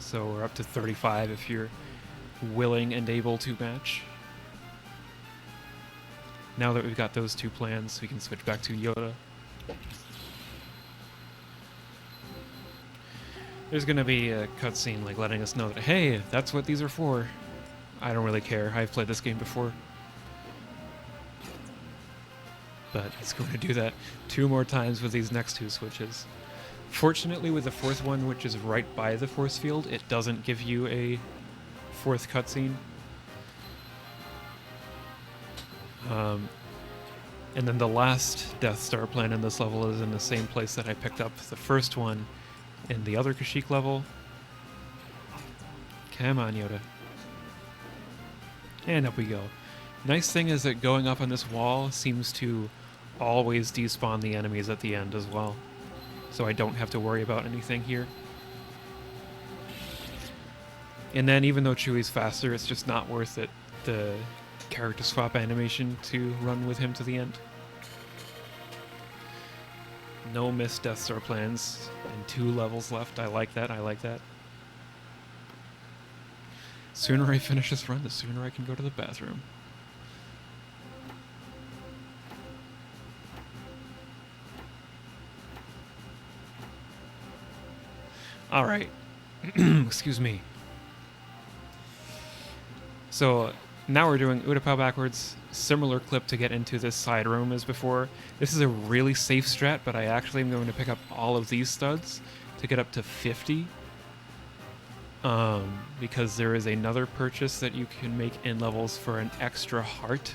So we're up to 35 if you're willing and able to match. Now that we've got those 2 plans, we can switch back to Yoda. There's gonna be a cutscene like letting us know that, hey, that's what these are for. I don't really care. I've played this game before. But it's going to do that 2 more times with these next 2 switches. Fortunately, with the 4th one, which is right by the force field, it doesn't give you a 4th cutscene. And then the last Death Star plan in this level is in the same place that I picked up the first one in the other Kashyyyk level. Come on, Yoda. And up we go. Nice thing is that going up on this wall seems to always despawn the enemies at the end as well. So I don't have to worry about anything here. And then even though Chewie's faster, it's just not worth it, the character swap animation to run with him to the end. No missed Death Star plans and 2 levels left. I like that, I like that. Sooner I finish this run, the sooner I can go to the bathroom. Alright. Excuse me. So now we're doing Utapau backwards. Similar clip to get into this side room as before. This is a really safe strat, but I actually am going to pick up all of these studs to get up to 50. Because there is another purchase that you can make in levels for an extra heart.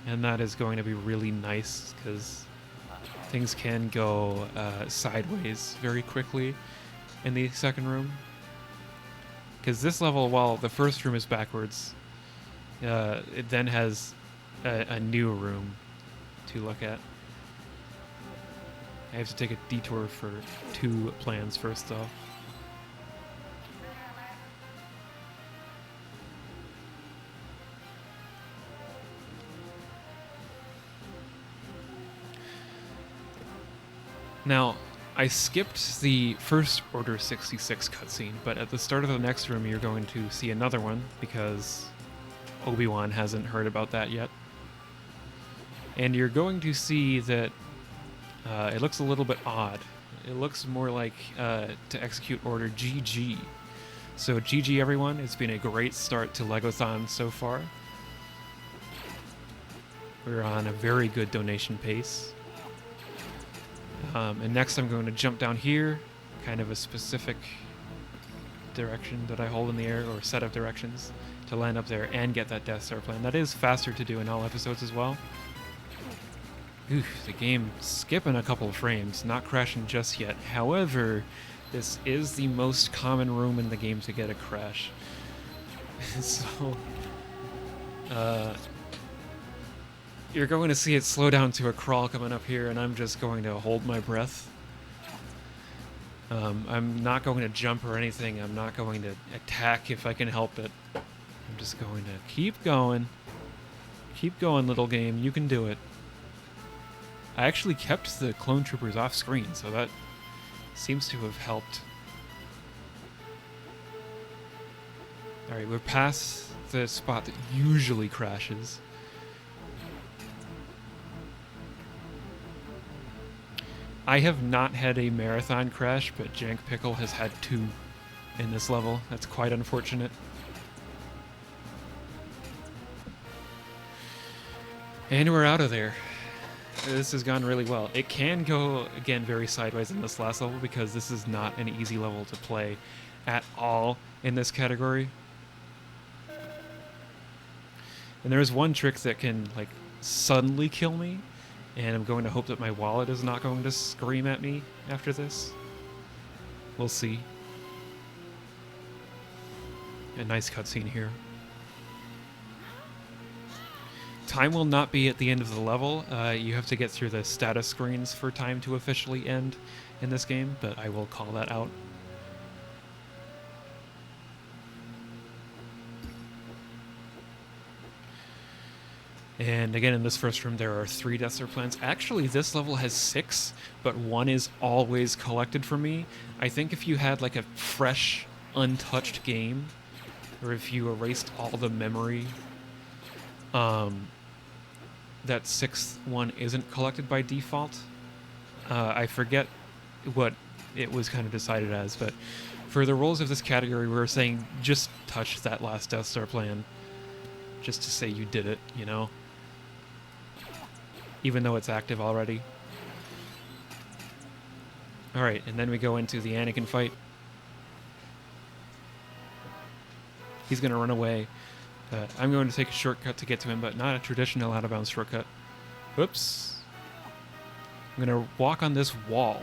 And that is going to be really nice, because things can go sideways very quickly in the second room. Because this level, while the first room is backwards, it then has a new room to look at. I have to take a detour for 2 plans first, though. Now, I skipped the first Order 66 cutscene, but at the start of the next room you're going to see another one, because Obi-Wan hasn't heard about that yet. And you're going to see that it looks a little bit odd. It looks more like to execute Order GG. So GG everyone, it's been a great start to LEGOthon so far. We're on a very good donation pace. And next I'm going to jump down here, kind of a specific direction that I hold in the air, or set of directions, to land up there and get that Death Star plan. That is faster to do in all episodes as well. Oof, the game skipping a couple of frames, not crashing just yet. However, this is the most common room in the game to get a crash. So, you're going to see it slow down to a crawl coming up here, and I'm just going to hold my breath. I'm not going to jump or anything. I'm not going to attack if I can help it. I'm just going to keep going. Keep going, little game. You can do it. I actually kept the clone troopers off screen, so that seems to have helped. Alright, we're past the spot that usually crashes. I have not had a marathon crash, but Jank Pickle has had 2 in this level. That's quite unfortunate. And we're out of there. This has gone really well. It can go, again, very sideways in this last level because this is not an easy level to play at all in this category. And there is one trick that can, like, suddenly kill me, and I'm going to hope that my wallet is not going to scream at me after this. We'll see. A nice cutscene here. Time will not be at the end of the level. You have to get through the status screens for time to officially end in this game, but I will call that out. And again, in this first room, there are 3 Death Star plans. Actually, this level has 6, but 1 is always collected for me. I think if you had like a fresh, untouched game, or if you erased all the memory, that 6th one isn't collected by default. I forget what it was kind of decided as, but for the rules of this category, we were saying just touch that last Death Star plan, just to say you did it, you know? Even though it's active already. Alright, and then we go into the Anakin fight. He's gonna run away. I'm going to take a shortcut to get to him, but not a traditional out-of-bounds shortcut. Whoops. I'm gonna walk on this wall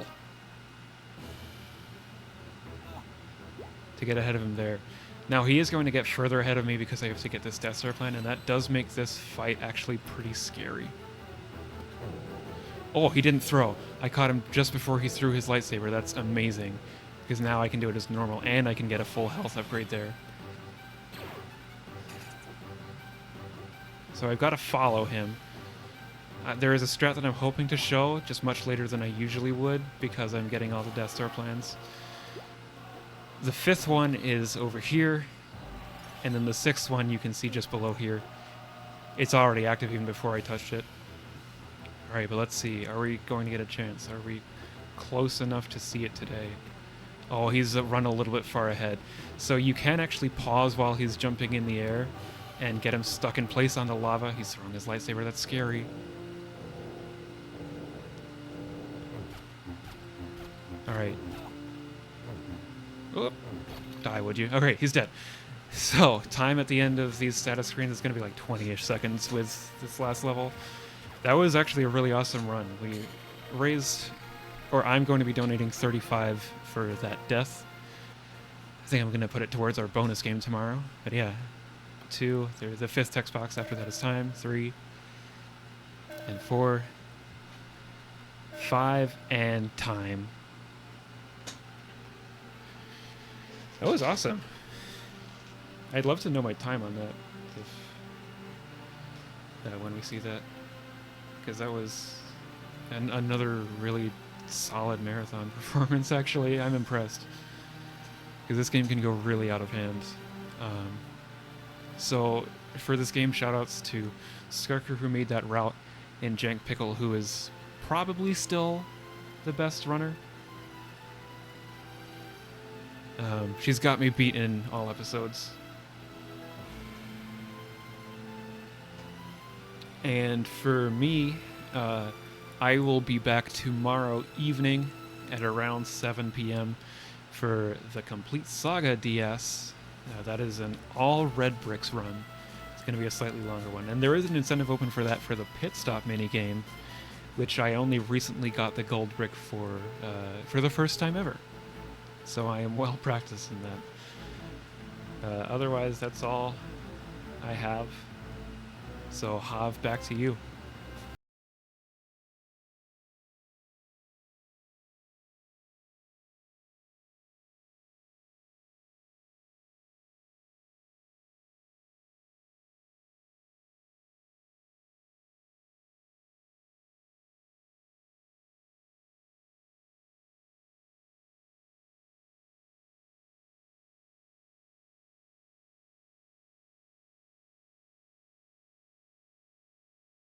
to get ahead of him there. Now, he is going to get further ahead of me because I have to get this Death Star plan, and that does make this fight actually pretty scary. Oh, he didn't throw. I caught him just before he threw his lightsaber. That's amazing, because now I can do it as normal, and I can get a full health upgrade there. So I've got to follow him. There is a strat that I'm hoping to show, just much later than I usually would, because I'm getting all the Death Star plans. The 5th one is over here, and then the 6th one you can see just below here. It's already active even before I touched it. Alright, but let's see. Are we going to get a chance? Are we close enough to see it today? Oh, he's run a little bit far ahead. So you can actually pause while he's jumping in the air and get him stuck in place on the lava. He's throwing his lightsaber. That's scary. Alright. Oop. Die, would you? Okay, he's dead. So, time at the end of these status screens is going to be like 20-ish seconds with this last level. That was actually a really awesome run. We raised, or I'm going to be donating 35 for that death. I think I'm going to put it towards our bonus game tomorrow. But yeah, 2, the 5th text box after that is time, 3, and 4, 5, and time. That was awesome. I'd love to know my time on that, if, when we see that. Because that was another really solid marathon performance, actually. I'm impressed. Because this game can go really out of hand. So, for this game, shoutouts to Skarker, who made that route, and Jank Pickle, who is probably still the best runner. She's got me beat in all episodes. And for me, I will be back tomorrow evening at around 7 p.m. for the Complete Saga DS. That is an all red bricks run. It's going to be a slightly longer one. And there is an incentive open for that for the pit stop minigame, which I only recently got the gold brick for the first time ever. So I am well practiced in that. Otherwise, that's all I have. So, Hav, back to you.